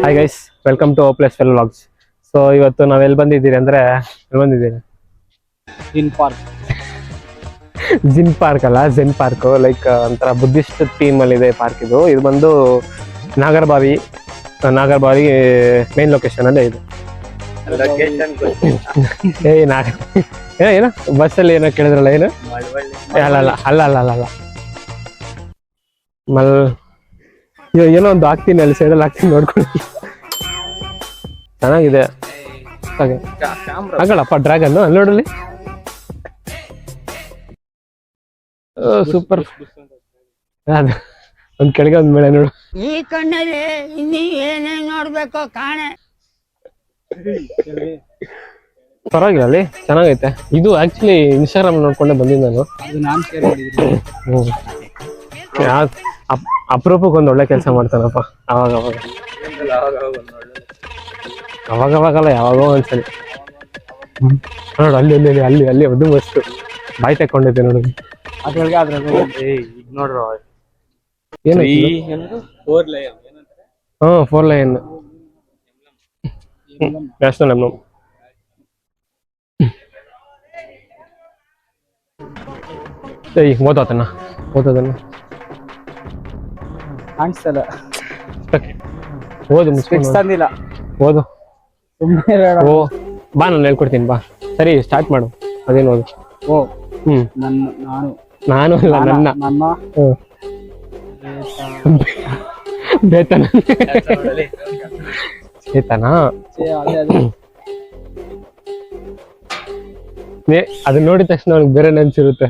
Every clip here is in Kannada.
Hi guys, welcome to place fell vlogs. So ಇವತ್ತು ನಾವು ಎಲ್ಲಿ ಬಂದಿದ್ದೀರಿ ಅಂದರೆ ಜಿನ್ ಪಾರ್ಕ್ ಅಲ್ಲ, ಜಿನ್ ಪಾರ್ಕ್ ಲೈಕ್ ಒಂಥರ ಬುದ್ಧಿಸ್ಟ್ ಥೀಮಲ್ಲಿ ಇದೆ ಪಾರ್ಕ್. ಇದು ಬಂದು ನಾಗರಬಾವಿ ಮೇನ್ ಲೊಕೇಶನ್ ಅಲ್ಲೇ ಇದೆ. ಏನೋ ಬಸ್ಸಲ್ಲಿ ಏನೋ ಕೇಳಿದ್ರಲ್ಲ, ಏನು ಅಲ್ಲ ಏನೋ ಒಂದು ಹಾಕ್ತೀನಿ, ಅಲ್ಲಿ ಸೈಡಲ್ಲಿ ಹಾಕ್ತೀನಿ, ನೋಡ್ಕೊಂಡು. ಚೆನ್ನಾಗಿದೆ ಆಗಲ್ಲಪ್ಪ ಡ್ರ್ಯಾಗನ್ ನೋಡಲಿ. ಸೂಪರ್. ಒಂದ್ ಕೆಳಗೆ ಒಂದ್ ಮೇಲೆ ನೋಡು. ಈ ಕಣ್ಣಲ್ಲಿ ಇನ್ನೀ ಏನೇನ್ ನೋಡ್ಬೇಕೋ ಕಾಣೆ. ಪರವಾಗಿಲ್ಲ, ಅಲ್ಲಿ ಚೆನ್ನಾಗೈತೆ. ಇದು ಆಕ್ಚುಲಿ ಇನ್ಸ್ಟಾಗ್ರಾಮ್ ನೋಡ್ಕೊಂಡೆ ಬಂದಿದ್ದು ನಾನು. ಅಪರೂಪಕ್ಕೆ ಒಂದ್ ಒಳ್ಳೆ ಕೆಲಸ ಮಾಡ್ತಾನಪ್ಪ. ಅವಾಗಲ್ಲ, ಯಾವಾಗೋ ಒಂದ್ಸಲಿ ನೋಡು. ಅಲ್ಲಿ ಅದು ಮಸ್ತ್ ಬಾಯಿ ತಕೊಂಡಿದ್ದೆ ನೋಡು. ನೋಡ್ರ ಏನು 4 ಲೈನ್ ನ್ಯಾಷನಲ್ ಎಮ್ನಮ್. ಓದೋದನ್ನ ಕಾಣಿಸ್ತಲ್ಲ, ಓದು ತಂದಿಲ್ಲ. ಓದು ಓ ಬಾ, ನಾನು ಹೇಳ್ಕೊಡ್ತೀನಿ ಬಾ. ಸರಿ, ಸ್ಟಾರ್ಟ್ ಮಾಡು. ಅದೇನು ಓದು. ನಾನು ಅಲ್ಲ, ನನ್ನ ಬೇತನ ಚೇತನಾ. ಅದನ್ನ ನೋಡಿದ ತಕ್ಷಣ ಅವ್ನಿಗೆ ಬೇರೆ ನೆನ್ಸಿರುತ್ತೆ.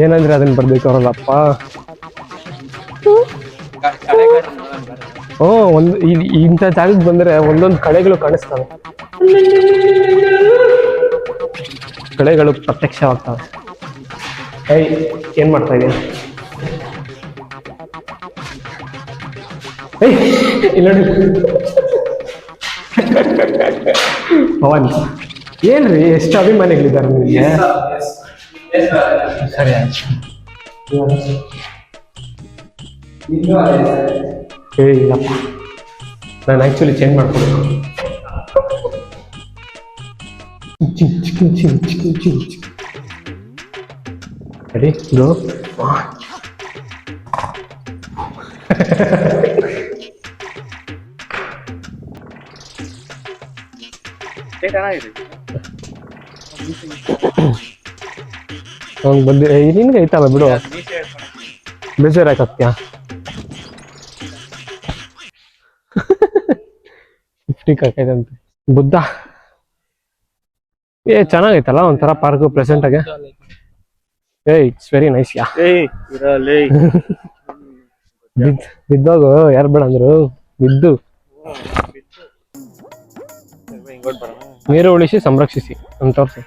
ಏನಂದ್ರೆ ಅದನ್ನ ಬರ್ಬೇಕು ಅವರಲ್ಲಪ್ಪ. ಇಂಥ ಜಾಗಕ್ಕೆ ಬಂದ್ರೆ ಒಂದೊಂದು ಕಳೆಗಳು ಕಾಣಿಸ್ತವೆ, ಕಳೆಗಳು ಪ್ರತ್ಯಕ್ಷವಾಗ್ತವೆ. ಏನ್ ಮಾಡ್ತಾ ಇದೀನಿ? ಇಲ್ಲ ಪವನ್, ಏನ್ರಿ ಎಷ್ಟು ಅಭಿಮಾನಿಗಳಿದ್ದಾರೆ ನಿಮಗೆ? ಸರಿ ಆಯ್ತು. ಇಲ್ಲಪ್ಪ, ನಾನು ಆಕ್ಚುಲಿ ಚೇಂಜ್ ಮಾಡ್ಕೊಬೇಕು. ರೆಡಿ ಗೋ. ಬಂದು ನಿನ್ಗೆ ಐತಲ್ಲ ಬಿಡು, ಬೇಜಾರಾಗತ್ಯಾ? 50 ಕಾಕೈತಂತೆ ಬುದ್ಧ. ಚೆನ್ನಾಗೈತಲ್ಲ ಒಂಥರ ಪಾರ್ಕ್ ಪ್ರೆಸೆಂಟ್ ಆಗಿ. It's very nice. ಬಿದ್ದೋಗು, ಯಾರು ಬೇಡ ಅಂದ್ರು. ಬಿದ್ದು ನೀರು ಉಳಿಸಿ ಸಂರಕ್ಷಿಸಿ ಅಂತ ತೋರಿಸಿ,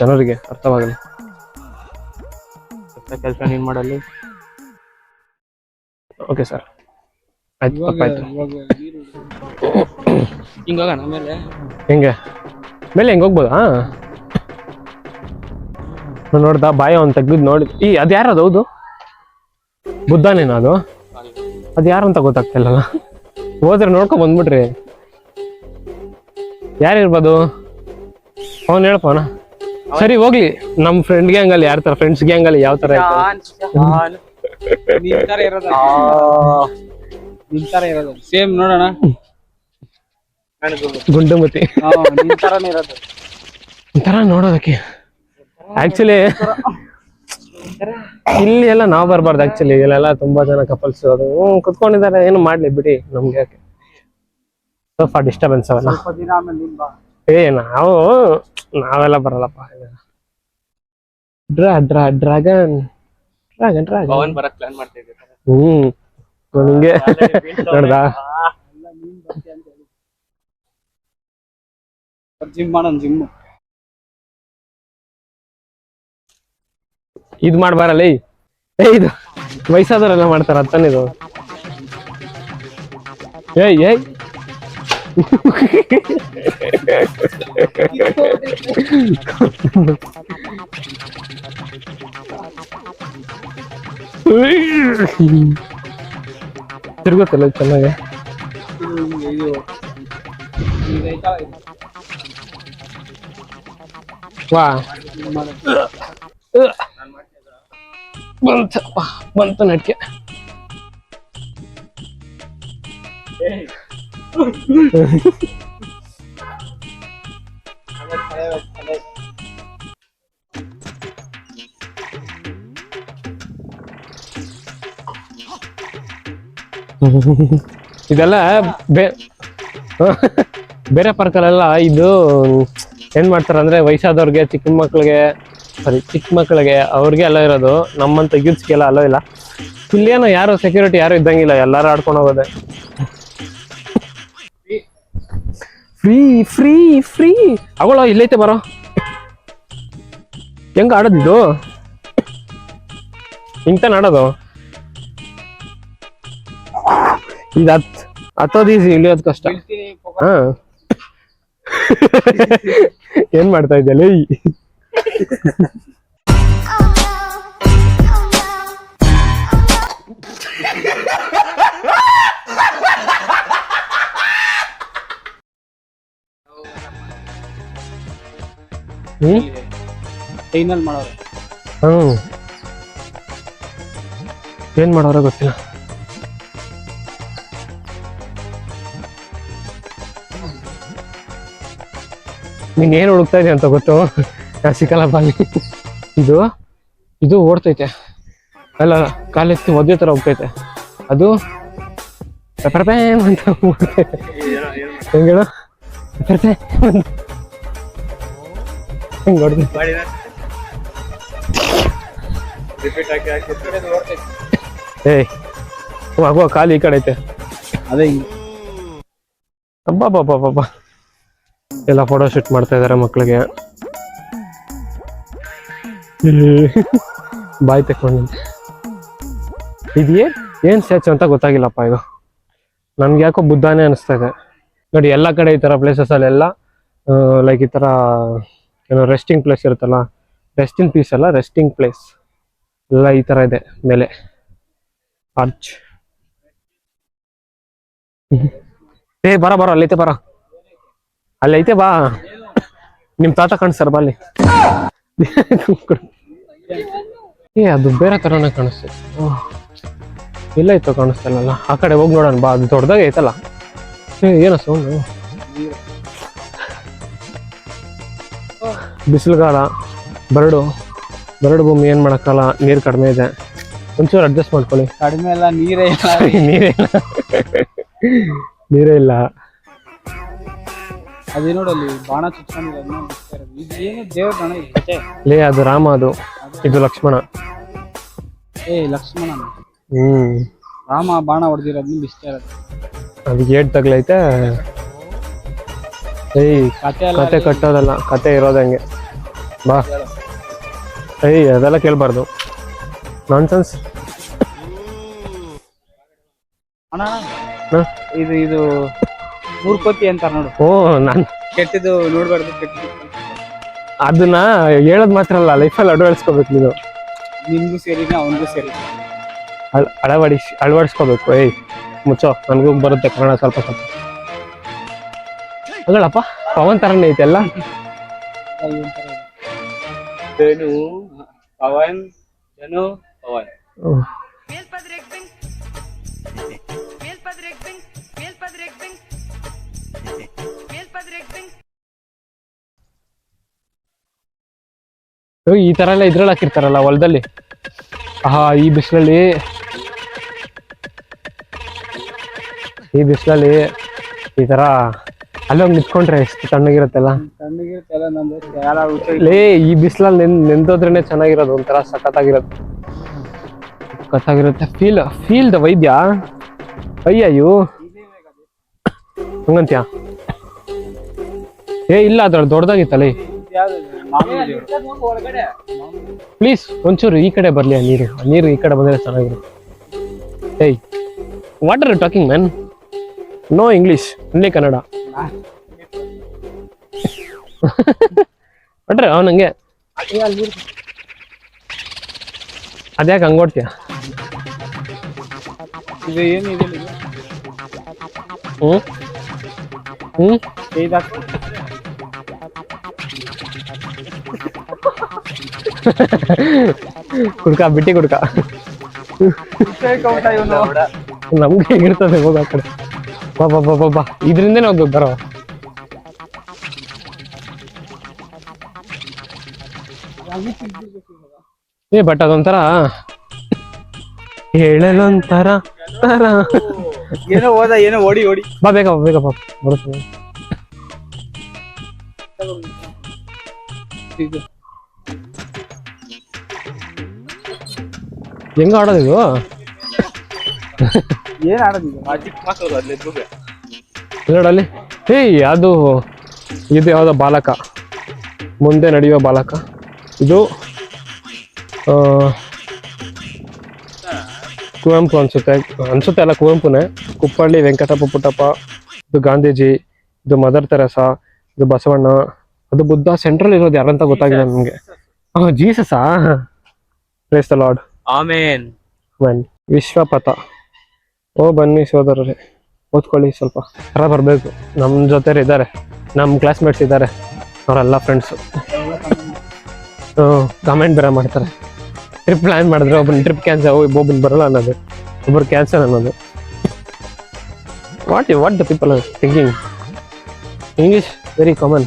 ಜನರಿಗೆ ಅರ್ಥವಾಗಲಿ. ಕೆಲಸ ನೀನ್ ಮಾಡಲ್ಲಿ. ಓಕೆ ಸರ್, ಆಯ್ತು, ತಪ್ಪಾಯ್ತು. ಹೆಂಗೆ ಮೇಲೆ ಹೆಂಗೆ ಹೋಗ್ಬೋದಾ? ನೋಡ್ದ ಬಾಯ ಅವ್ನು ತೆಗ್ದು ನೋಡಿ. ಅದ್ ಯಾರದು? ಹೌದು, ಬುದ್ಧನೇನ ಅದು? ಅದು ಯಾರಂತ ಗೊತ್ತಾಗ್ತಿಲ್ಲಲ್ಲ. ಹೋದ್ರೆ ನೋಡ್ಕೊಂಡ್ ಬಂದ್ಬಿಟ್ರಿ. ಯಾರಿರ್ಬೋದು? ಅವನು ಹೇಳಪ್ಪನ. ಸರಿ ಹೋಗ್ಲಿ, ನಮ್ ಫ್ರೆಂಡ್ ಗ್ಯಾಂಗ್ ಅಲ್ಲಿ ಯಾರ ತರ, ಫ್ರೆಂಡ್ಸ್ ಗ್ಯಾಂಗ್ ಅಲ್ಲಿ ಯಾವ ತರ ಸೇಮ್ ನೋಡೋಣ. ಗುಂಡುಮತಿ ಒಂಥರ ನೋಡೋದಕ್ಕೆ. ಆಕ್ಚುಲಿ ಇಲ್ಲಿ ಎಲ್ಲ ನಾವ್ ಬರ್ಬಾರ್ದು. ಆಕ್ಚುಲಿ ಇಲ್ಲೆಲ್ಲ ತುಂಬಾ ಜನ ಕಪಲ್ಸ್ ಅದು ಕುತ್ಕೊಂಡಿದ್ದಾರೆ. ಏನು ಮಾಡ್ಲಿ ಬಿಡಿ, ನಮ್ಗೆ ಯಾಕೆ ಸ್ವಲ್ಪ ಡಿಸ್ಟರ್ಬೆನ್ಸ್ ಅವೆಲ್ಲ. ನಾವೆಲ್ಲ ಬರಲ್ಲಪ್ಪ. ಡ್ರ್ಯಾಗನ್ ನಿಂಗೆ ನೋಡ್ದ ಜಿಮ್ ಇದ್ ಮಾಡ್ಬಾರಲ್ಲ. ಇದು ವಯಸ್ಸಾದವರೆಲ್ಲ ಮಾಡ್ತಾರ ಅತ್ತನಿದು. ಏಯ್ ತಿರುಗುತ್ತಲ್ಲ ಚೆನ್ನಾಗಿ. ಇದು ಇದೈತಾ ವಾ ಬಂತು ನೆಟ್ಗೆ. ಇದೆಲ್ಲ ಬೇರೆ ಪಾರ್ಕಲ್ಲೆಲ್ಲ ಇದು ಏನ್ ಮಾಡ್ತಾರೆ ಅಂದ್ರೆ ವಯಸ್ಸಾದವ್ರಿಗೆ, ಚಿಕ್ಕ ಮಕ್ಳಿಗೆ ಅವ್ರಿಗೆ ಎಲ್ಲ ಇರೋದು. ನಮ್ಮಂತ ಯೂತ್ಸ್ಗೆಲ್ಲ ಅಲ್ಲೋ ಇಲ್ಲ. ಇಲ್ಲೇನೋ ಯಾರು ಸೆಕ್ಯೂರಿಟಿ ಯಾರು ಇದ್ದಂಗಿಲ್ಲ, ಎಲ್ಲಾರು ಆಡ್ಕೊಂಡು ಹೋಗೋದೆ. ಫ್ರೀ ಫ್ರೀ ಫ್ರೀ ಅವಳ ಇಲ್ಲೈತೆ ಬರೋ. ಹೆಂಗ ಆಡೋದಿದು? ಹಿಂಗ್ತಾನ ಆಡೋದು? ಇದು ಹತ್ತೋದು ಈಸಿ, ಇಳಿಯೋದು ಕಷ್ಟ. ಹಾ ಏನ್ ಮಾಡ್ತಾ ಇದ್ದಲ್ಲಿ? ಟ್ರೈನಲ್ಲಿ ಮಾಡೋರು. ಏನ್ ಮಾಡೋರ ಗೊತ್ತಿಲ್ಲ. ನೀನ್ ಏನ್ ಹುಡುಕ್ತಾ ಇದೀಯ ಅಂತ ಗೊತ್ತು, ಸಿಕ್ಕಲ್ಲ ಬಾಲಿ. ಇದು ಓಡ್ತೈತೆ ಅಲ್ಲ, ಕಾಲೆತ್ತಿ ಒದ್ದೆ ತರ ಹೋಗ್ತೈತೆ. ಅದು ಪೆಪರ್ಪ್ಯಾಮ್ ಅಂತ ಓಡ್ತೈತೆ. ಹೆಂಗೇಳು? ಹಿಂಗ್ ಹೊಡ್ತೈತೆ. ಏಯ್ ಆಗುವ ಕಾಲು ಈ ಕಡೆ ಐತೆ. ಅದೇ ಹಿಂಗೆ ಅಬ್ಬಾ ಎಲ್ಲ ಫೋಟೋ ಶೂಟ್ ಮಾಡ್ತಾ ಇದಾರೆ ಮಕ್ಳಿಗೆ. ಬಾಯ್ ತೆಕ್ಕೊಂಡು ಏನ್ ಸ್ಟ್ಯಾಚು ಅಂತ ಗೊತ್ತಾಗಿಲ್ಲಪ್ಪ. ಇದು ನನ್ಗೆ ಯಾಕೋ ಬುದ್ಧಾನೇ ಅನಿಸ್ತಾ ಇದೆ ನೋಡಿ. ಎಲ್ಲ ಕಡೆ ಈ ತರ ಪ್ಲೇಸಸ್ ಅಲ್ಲೆಲ್ಲ ಲೈಕ್ ಈ ತರ ಏನೋ ರೆಸ್ಟಿಂಗ್ ಪ್ಲೇಸ್ ಇರುತ್ತಲ್ಲ, ರೆಸ್ಟಿಂಗ್ ಪೀಸ್ ಅಲ್ಲ, ರೆಸ್ಟಿಂಗ್ ಪ್ಲೇಸ್ ಎಲ್ಲ ಈ ತರ ಇದೆ ಮೇಲೆ ಆರ್ಚ್. ಬರ ಅಲ್ಲೈತೆ, ಬರ ಅಲ್ಲೈತೆ, ಬಾ. ನಿಮ್ ತಾತ ಕಾಣಿಸ್ತಾರ ಬಾ ಅಲ್ಲಿ. ಅದು ಬೇರೆ ತರನೇ ಕಾಣಿಸ್ತದೆ. ಇಲ್ಲ ಇತ್ತು ಕಾಣಿಸ್ತಲ್ಲ, ಆ ಕಡೆ ಹೋಗಿ ನೋಡೋಣ ಬಾ. ಅದು ದೊಡ್ಡದಾಗ ಐತಲ್ಲ. ಏನೋ ಸೌಂಡು. ಬಿಸಿಲುಗಾಲ, ಬರಡು ಭೂಮಿ, ಏನ್ ಮಾಡಕ್ಕಲ್ಲ. ನೀರ್ ಕಡಿಮೆ ಇದೆ, ಒಂಚೂರು ಅಡ್ಜಸ್ಟ್ ಮಾಡ್ಕೊಳ್ಳಿ. ಕಡಿಮೆ ಎಲ್ಲ ನೀರೇ ಇಲ್ಲ. ಅದೇ ನೋಡಲ್ಲಿ ಬಾಣ ಚುಚ್ಕೊಂಡಿರೋದು. ಏನು ದೇವ್ರ ಬಾಣ ಇದೆ ಲೇ, ಅದು ರಾಮ, ಇದು ಲಕ್ಷ್ಮಣ. ಲಕ್ಷ್ಮಣ. ರಾಮ ಬಾಣ ಹೊಡೆದಿರೋದ್ನ ಬಿಸ್ತಾ ಇರೋದು. ಅದಕ್ಕೆ ಏಟ್ ತಗ್ಲೈತೆ. ಕತೆ ಕಟ್ಟೋದಲ್ಲ, ಕತೆ ಇರೋದಂಗೆ. ಬಾ. ಅದೆಲ್ಲ ಕೇಳ್ಬಾರ್ದು, ನಾನ್ಸೆನ್ಸ್. ಇದು ಮೂರ್ಖೋತಿ ಅಂತಾರ ನೋಡು. ನಾನ್ ಕೆಟ್ಟದ್ದು ನೋಡ್ಬಾರ್ದು. ಕೆಟ್ಟದ್ದು ಅದನ್ನ ಹೇಳೋದ್ ಮಾತ್ರ ಅಲ್ಲ, ಲೈಫಲ್ಲಿ ಅಳವಡಿಸ್ಕೋಬೇಕು ನೀನು. ನಿನ್ಗೂ ಸೇರಿನ ಅವನಿಗೂ ಸೇರಿ ಅಳವಡಿಸ್ಕೋಬೇಕು. ಮುಚ್ಚೋ, ನನ್ಗೂ ಬರುತ್ತೆ ಕನ್ನಡ ಸ್ವಲ್ಪ ಸ್ವಲ್ಪ. ಅಗಳಪ್ಪ, ಪವನ್ ತರನೇ ಐತೆ ಎಲ್ಲ. ಪವನ್. ಈ ತರ ಎಲ್ಲ ಇದ್ರಲ್ಲಿ ಹಾಕಿರ್ತಾರಲ್ಲ ಹೊಲದಲ್ಲಿ. ಈ ಬಿಸಿಲಲ್ಲಿ ಈ ತರ ಅಲ್ಲೋಗಿ ನಿಂತ್ಕೊಂಡ್ರೆ ಎಷ್ಟು ತಣ್ಣಗಿರುತ್ತಲ್ಲ. ಈ ಬಿಸಿಲಲ್ಲಿ ನೆಂದೋದ್ರೇನೆ ಚೆನ್ನಾಗಿರೋದು, ಒಂಥರ ಸಖತ್ತಾಗಿರುತ್ತೆ. ಫೀಲ್ ದ ವೈದ್ಯ. ಅಯ್ಯಯ್ಯೋ ಹಂಗಂತ್ಯಾ? ಇಲ್ಲ, ಅದ್ರಲ್ಲಿ ದೊಡ್ಡದಾಗಿತ್ತಲ್ಲ. ಪ್ಲೀಸ್ ಒಂಚೂರು ಈ ಕಡೆ ಬರ್ಲಿ. ನೀರು ಈ ಕಡೆ ಬಂದ್ರೆ ಚೆನ್ನಾಗಿರುತ್ತೆ. What are you talking man? No English, only Kannada. ಬಟ್ರೆ ಅವನಂಗೆ ಅದ್ಯಾಕೆ ಹಂಗೋಡ್ತೀಯ? ಇದು ಏನು ಇದೆ ಹ್ಮ್ ಹ್ಮ್ ಕುಡ್ಕ ಬಿಟ್ಟಿ ಕುಡ್ಕ ನಮ್ಗೆ ಹೇಗಿರ್ತದೆ ಹೋಗ ಆ ಕಡೆ ಬಾ ಬಾ ಬಾ ಬಾ ಬಾ ಇದ್ರಿಂದನೇ ಹೋಗ್ಬೇಕು ಬರೋ ಏ ಬಟ್ ಅದೊಂಥರ ಹೇಳಲೊಂಥರ ತರ ಏನೋ ಹೋದ ಏನೋ ಓಡಿ ಓಡಿ ಬಾ ಬೇಗ ಬಾ ಬೇಗ ಬಾ ಬರುತ್ತೆ ಇದು ಹೆಂಗ ಆಡೋದು ಇದು ಏನ್ ಆಡೋದಿಲ್ಲ ನೋಡಲ್ಲಿ ಏಯ್ ಅದು ಇದು ಯಾವ್ದೋ ಬಾಲಕ ಮುಂದೆ ನಡೆಯುವ ಬಾಲಕ ಇದು ಕುವೆಂಪು ಅನ್ಸುತ್ತೆ ಅಲ್ಲ ಕುವೆಂಪುನೇ ಕುಪ್ಪಳ್ಳಿ ವೆಂಕಟಪ್ಪ ಪುಟ್ಟಪ್ಪ ಇದು ಗಾಂಧೀಜಿ ಇದು ಮದರ್ ತೆರೇಸಾ ಇದು ಬಸವಣ್ಣ ಅದು ಬುದ್ಧ ಸೆಂಟ್ರಲ್ ಇರೋದು ಯಾರಂತ ಗೊತ್ತಾಗಿಲ್ಲ ನಮ್ಗೆ ಜೀಸಸಾ ಪ್ರೇಸ್ ದ ಲಾರ್ಡ್ ಆಮೇನ್ ವೆನ್ ವಿಶ್ವಪಥ ಓ ಬನ್ನಿ ಸೋದರರೇ ಓದ್ಕೊಳ್ಳಿ ಸ್ವಲ್ಪ ಥರ ಬರಬೇಕು ನಮ್ಮ ಜೊತೆ ಇದ್ದಾರೆ ನಮ್ಮ ಕ್ಲಾಸ್ಮೇಟ್ಸ್ ಇದ್ದಾರೆ ಅವರೆಲ್ಲ ಫ್ರೆಂಡ್ಸು ಕಮೆಂಟ್ ಬೇರೆ ಮಾಡ್ತಾರೆ ಟ್ರಿಪ್ ಪ್ಲಾನ್ ಮಾಡಿದ್ರೆ ಒಬ್ಬನ ಟ್ರಿಪ್ ಕ್ಯಾನ್ಸಲ್ ಒಬ್ಬನ ಬರಲ್ಲ ಅನ್ನೋದು ಒಬ್ಬರು ಕ್ಯಾನ್ಸಲ್ ಅನ್ನೋದು what the people are thinking English very common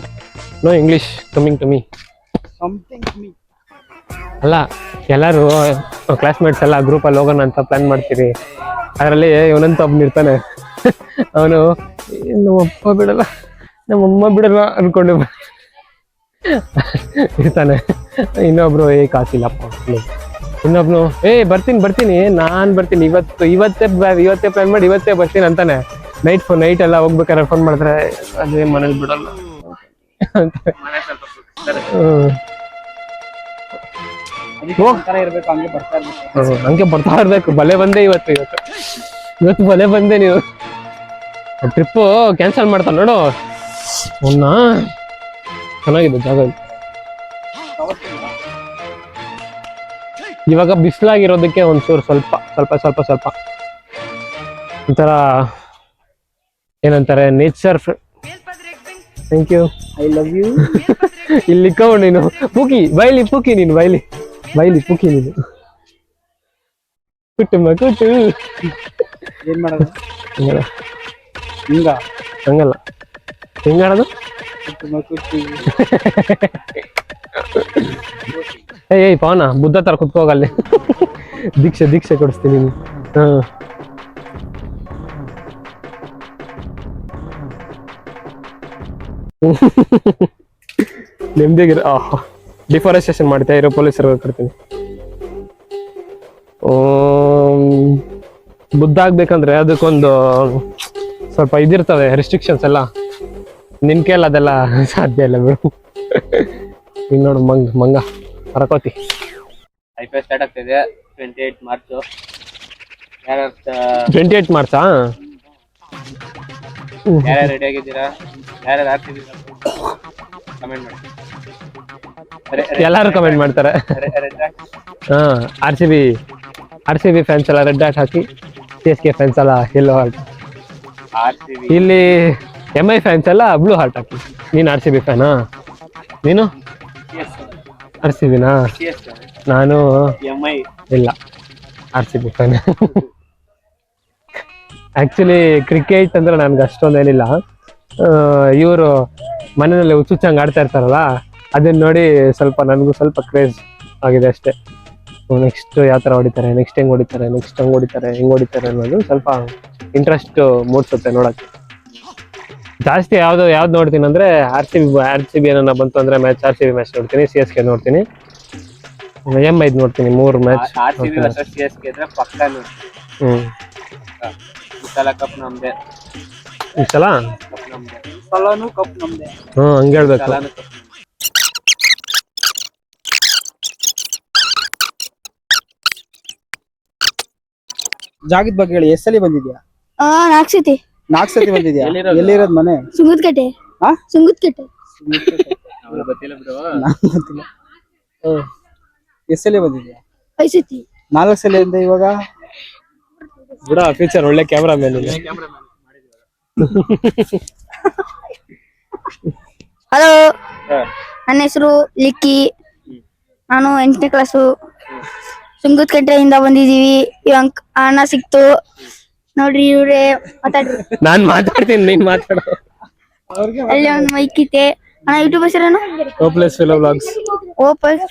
no English coming to me something me ಅಲ್ಲ ಎಲ್ಲರೂ ಕ್ಲಾಸ್ಮೇಟ್ಸ್ ಎಲ್ಲ ಗ್ರೂಪಲ್ಲಿ ಹೋಗೋಣ ಅಂತ ಪ್ಲಾನ್ ಮಾಡ್ತೀರಿ ಅದರಲ್ಲಿ ಇವನಂತ ಒಬ್ಬನ ಇರ್ತಾನೆ ಅವನು ನಮ್ಮಪ್ಪ ಬಿಡಲ್ಲ ನಮ್ಮಮ್ಮ ಬಿಡಲ್ಲ ಅನ್ಕೊಂಡು ಇರ್ತಾನೆ ಇನ್ನೊಬ್ರು ಕಾಸಿಲ್ಲಪ್ಪ ಇನ್ನೊಬ್ನು ಬರ್ತೀನಿ ನಾನ್ ಬರ್ತೀನಿ ಇವತ್ತೇ ಪ್ಲಾನ್ ಮಾಡಿ ಇವತ್ತೇ ಬರ್ತೀನಿ ಅಂತಾನೆ ನೈಟ್ ಎಲ್ಲ ಹೋಗ್ಬೇಕಾದ್ರೆ ಫೋನ್ ಮಾಡಿದ್ರೆ ಅದೇ ಮನೇಲಿ ಬಿಡಲ್ಲ ಇರ್ಬೇಕು ಹಂಗೆ ಬರ್ತಾ ಇರ್ಬೇಕು ಹಂಗೆ ಬರ್ತಾ ಇರ್ಬೇಕು ಬಲೆ ಬಂದೆ ಇವತ್ತು ಬಲೆ ಬಂದೆ ನೀವು ಟ್ರಿಪ್ ಕ್ಯಾನ್ಸಲ್ ಮಾಡ್ತಾನೆ ನೋಡು ಅವನ್ನ ಚೆನ್ನಾಗಿದೆ ಜಾಗ ಇವಾಗ ಬಿಸಿಲಾಗಿರೋದಕ್ಕೆ ಒಂಚೂರು ಸ್ವಲ್ಪ ಒಂಥರ ಏನಂತಾರೆ nature thank you I love you ಇಲ್ಲಿ ಕೌಂಡ್ ನೀನು ಪೂಕಿ ನೀನು ಬೈಲಿ ಪೂಕಿ ನೀನು ಕೂಟು ಏನ್ ಮಾಡೋದು ಹಿಂಗ ಹಂಗಲ್ಲ ಹೆಂಗಾಡೋದು ಏಯ್ ಪವನ ಬುದ್ಧ ತರ ಕುತ್ಕೋಗಲ್ಲಿ ದೀಕ್ಷೆ ಕೊಡಿಸ್ತೀನಿ ನೀನು ನೆಮ್ಮದಿಗಿರ ಡಿಫಾರೆಸ್ಟೇಷನ್ ಮಾಡ್ತಾ ಇರೋ ಪೊಲೀಸರು ಕೊಡ್ತೀನಿ ಬುದ್ಧ ಆಗ್ಬೇಕಂದ್ರೆ ಅದಕ್ಕೊಂದು ಸ್ವಲ್ಪ ಇದಿರ್ತವೆ ರೆಸ್ಟ್ರಿಕ್ಷನ್ಸ್ ಎಲ್ಲ ನಿನ್ ಕೇಳ ಅದೆಲ್ಲ ಸಾಧ್ಯ ಇಲ್ಲ ಬಿಡು ಇನ್ನು ನೋಡು ಮಂಗ ಹರಕೋತಿ ಐಪಿಎಲ್ ಸ್ಟಾರ್ಟ್ ಆಗ್ತಿದೆ 28 ಮಾರ್ಚ್ 28 ಮಾರ್ಚಾ ಯಾರ್ಯಾರು ರೆಡಿ ಆಗಿದ್ದೀರಾ ಯಾರ್ಯಾರು ಆಗ್ತಿದ್ದೀರಾ ಕಮೆಂಟ್ ಮಾಡಿ ಎಲ್ಲಾರು ಕಮೆಂಟ್ ಮಾಡ್ತಾರೆ ಆರ್ ಸಿ ಬಿ ಫ್ಯಾನ್ಸ್ ಎಲ್ಲ ರೆಡ್ ಹಾಟ್ ಹಾಕಿ CSK ಫ್ಯಾನ್ಸ್ ಎಲ್ಲ ಯೆಲ್ಲೋ ಹಾರ್ಟ್ ಇಲ್ಲಿ MI ಫ್ಯಾನ್ಸ್ ಎಲ್ಲ ಬ್ಲೂ ಹಾರ್ಟ್ ಹಾಕಿ ನೀನು RCB ಫ್ಯಾನಾ ನೀನು RCBನಾ ನಾನು ಇಲ್ಲ RCB ಫ್ಯಾನ್ ಆಕ್ಚುಲಿ ಕ್ರಿಕೆಟ್ ಅಂದ್ರೆ ನನ್ಗೆ ಅಷ್ಟೊಂದೇನಿಲ್ಲ ಇವರು ಮನೆಯಲ್ಲಿ ಹುಚ್ಚುಚ್ಚಂಗ್ ಆಡ್ತಾ ಇರ್ತಾರಲ್ಲ ಅದನ್ನ ನೋಡಿ ನನಗೂ ಸ್ವಲ್ಪ ಕ್ರೇಜ್ ಆಗಿದೆ ಅಷ್ಟೇ ನೆಕ್ಸ್ಟ್ ಯಾವ ಥರ ಹೊಡಿತಾರೆ ನೆಕ್ಸ್ಟ್ ಹೆಂಗ್ ಹೊಡಿತಾರೆ ಅನ್ನೋದು ಸ್ವಲ್ಪ ಇಂಟ್ರೆಸ್ಟ್ ಮೂಡಿಸುತ್ತೆ ನೋಡಕ್ಕೆ ಜಾಸ್ತಿ ಯಾವ್ದು ನೋಡ್ತೀನಿ ಅಂದ್ರೆ RCB ಏನನ್ನ ಬಂತು ಅಂದ್ರೆ ಮ್ಯಾಚ್ RCB ಮ್ಯಾಚ್ ನೋಡ್ತೀನಿ CSK ನೋಡ್ತೀನಿ MI ನೋಡ್ತೀನಿ 3 ಮ್ಯಾಚ್ RCB ವರ್ಸಸ್ CSK ಇದ್ರೆ ಪಕ್ಕಾ ನೋಡಿ ಈ ಸಲ ಕಪ್ ನಮ್ದೆ ಈ ಸಲ ಸಲನು ಕಪ್ ನಮ್ದೆ ಹಂಗೆ ಹೇಳ್ಬೇಕು ಜಾಗದ ಬಗ್ಗೆ ಹೇಳಿ ಎಷ್ಟು ಸಲ ಬಂದಿದ್ಯಾ 4 ಸತಿ 4 ಸತಿ ಬಂದಿದ್ಯಾ ಎಲ್ಲಿರೋದ್ ಮನೆ ಸುಂಗದಕಟ್ಟೆ ಹಾ ಸುಂಗದಕಟ್ಟೆ ಗೊತ್ತಿಲ್ಲ ಬಿಡು ಗೊತ್ತಿಲ್ಲ ಎಷ್ಟು ಸಲ ಬಂದಿದ್ಯಾ 5 ಸತಿ 4 ಸಲ ಇಂದ ಇವಾಗ ಬಿಡ ಫ್ಯೂಚರ್ ಒಳ್ಳೆ ಕ್ಯಾಮ್ರಾಮನ್ ಇದೆ. ಹಲೋ, ನನ್ನ ಹೆಸರು ಲಿಕ್ಕಿ. ನಾನು 8ನೇ ಕ್ಲಾಸು. ಸುಂಗುತ್ಕಟ್ಟೆಯಿಂದ ಬಂದಿದೀವಿ. ಇವಾಗ ಅಣ್ಣ ಸಿಕ್ತು ನೋಡ್ರಿ. ಇವ್ರೆ ಮಾತಾಡ್ರಿ. ನಾನ್ ಮಾತಾಡ್ತೀನಿ, ನೀನ್ ಮಾತಾಡೋ. ಅಲ್ಲಿ ಒಂದು ಮೈಕ್ ಐತೆ. ಅಣ್ಣ ಯೂಟ್ಯೂಬ್ ಹೆಸರೇನು? Hopeless fellow vlogs. ಓಪಸ್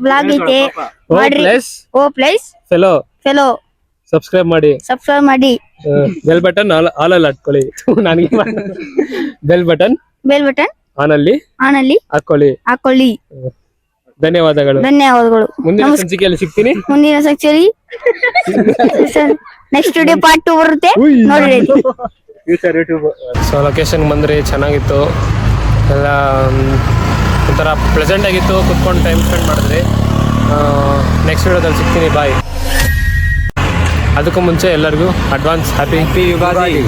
ಬ್ಲಾಗ್ ಐತೆ, ಮಾಡ್ರಿ. ಓಪ್ಲೈಸ್ ಫೆಲೋ ಫೆಲೋ ಸಬ್ಸ್ಕ್ರೈಬ್ ಮಾಡಿ, ಬೆಲ್ ಬಟನ್ ಆಲ್ ಅಲ್ಲಿ ಹಾಕೊಳ್ಳಿ. ನನಗೆ ಬೆಲ್ ಬಟನ್ ಆನ್ ಅಲ್ಲಿ ಹಾಕೊಳ್ಳಿ. ಧನ್ಯವಾದಗಳು. ಮುಂದಿನ ಸಂಚಿಕೆಯಲ್ಲಿ ಸಿಗ್ತೀನಿ. ಮುಂದಿನ ಸಂಚಿಕೆಯಲ್ಲಿ ನೆಕ್ಸ್ಟ್ ಡೇ ಪಾರ್ಟ್ 2 ಬರುತ್ತೆ ನೋಡ್ರಿ. Future YouTube. ಸೊ ಲೊಕೇಶನ್ ಬಂದ್ರಿ, ಚೆನ್ನಾಗಿತ್ತು ಎಲ್ಲ, ಒಂಥರ ಪ್ಲೆಸೆಂಟ್ ಆಗಿತ್ತು. ಕುತ್ಕೊಂಡು ಟೈಮ್ ಸ್ಪೆಂಡ್ ಮಾಡಿದ್ರಿ. ನೆಕ್ಸ್ಟ್ ವಿಡಿಯೋದಲ್ಲಿ ಸಿಗ್ತೀನಿ. ಬಾಯ್. ಅದಕ್ಕೂ ಮುಂಚೆ ಎಲ್ಲರಿಗೂ ಅಡ್ವಾನ್ಸ್ ಹ್ಯಾಪಿ ಯುಗಾದಿ.